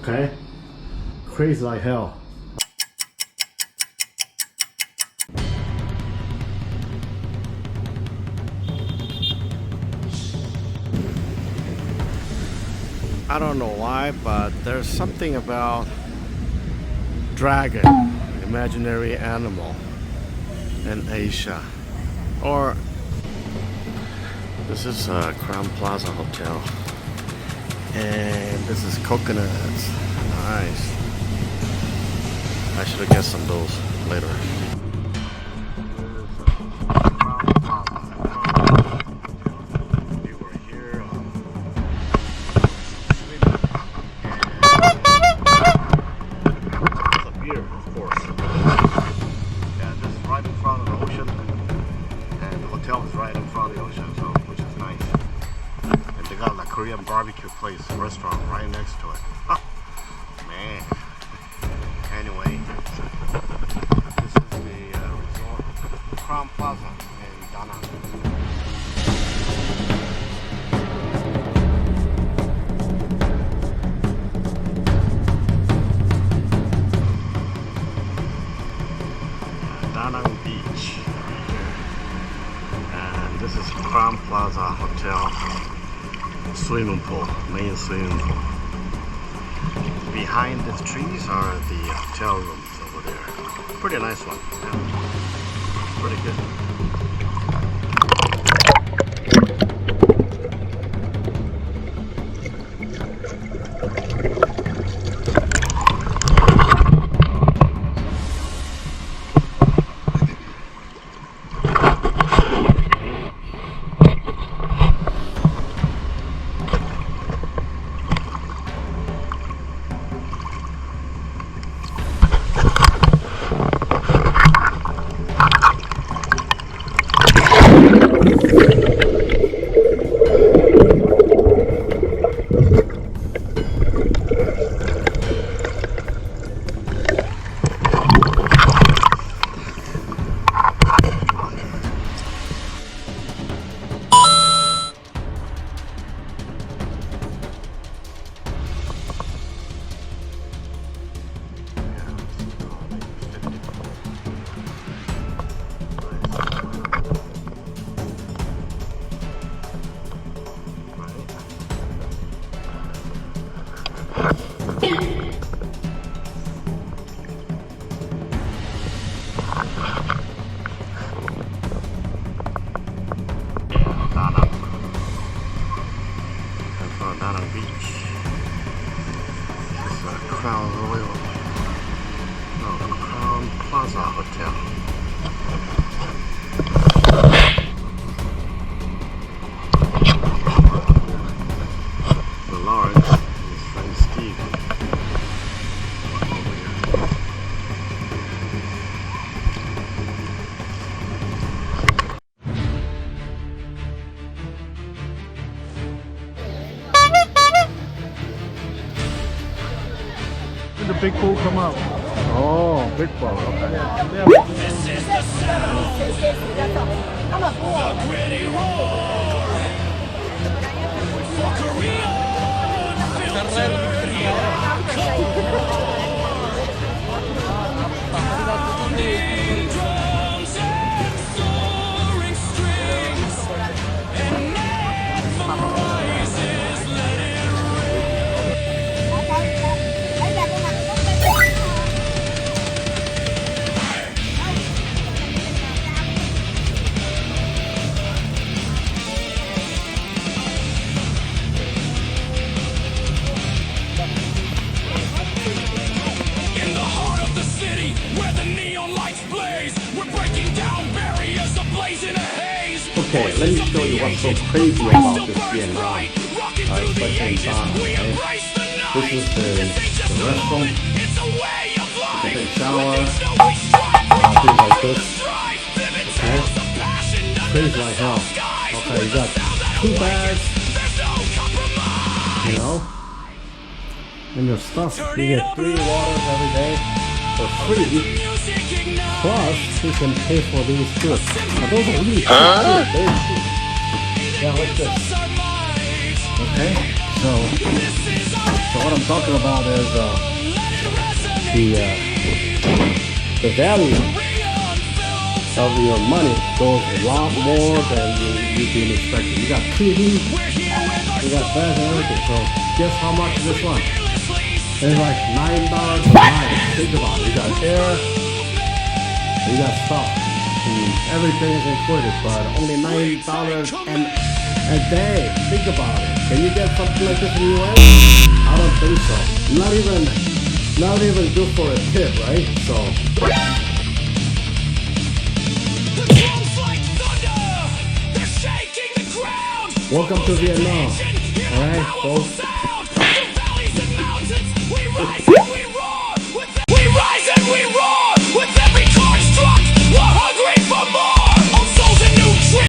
Okay, crazy like hell. I don't know why, but there's something about dragon, imaginary animal in Asia. Or this is Crown Plaza Hotel, and this is coconuts. Nice. I should have guessed some of those later. Korean barbecue place, restaurant right next to it. Huh. Man. Anyway, this is the resort, Crown Plaza in Danang. Danang Beach. And this is Crown Plaza Hotel. Swimming pool, main swimming pool. Behind the trees are the hotel rooms over there. Pretty nice one. Yeah. Pretty good. Danang Beach. This is Crown Plaza Hotel. The large is friend Steve. The big pool come up. Oh, big pool. Okay. This is the sound. The pretty roar. For Korean drums and soaring strings, and voices let it Okay, let me show you what's so crazy about this Vietnam, especially in Danang. Okay? This is the restaurant. You can take a shower, things like this. Okay, crazy like hell. Okay, you got 2 bags, you know, and your stuff. You get 3 waters every day for free. Plus, you can pay for these goods. Now, those are really cheap. Very cheap. Yeah, like this. Okay, so So what I'm talking about is the value of your money goes a lot more than you've been expecting. You got TV, you got fast and everything. So guess how much is this one? It's like $9 a night. Think about it. You got air, you got stuff, and everything is included, but only $9 a day. Think about it. Can you get something like this in the US? I don't think so. Not even good for a tip, right? So. Welcome to Vietnam. Alright, folks.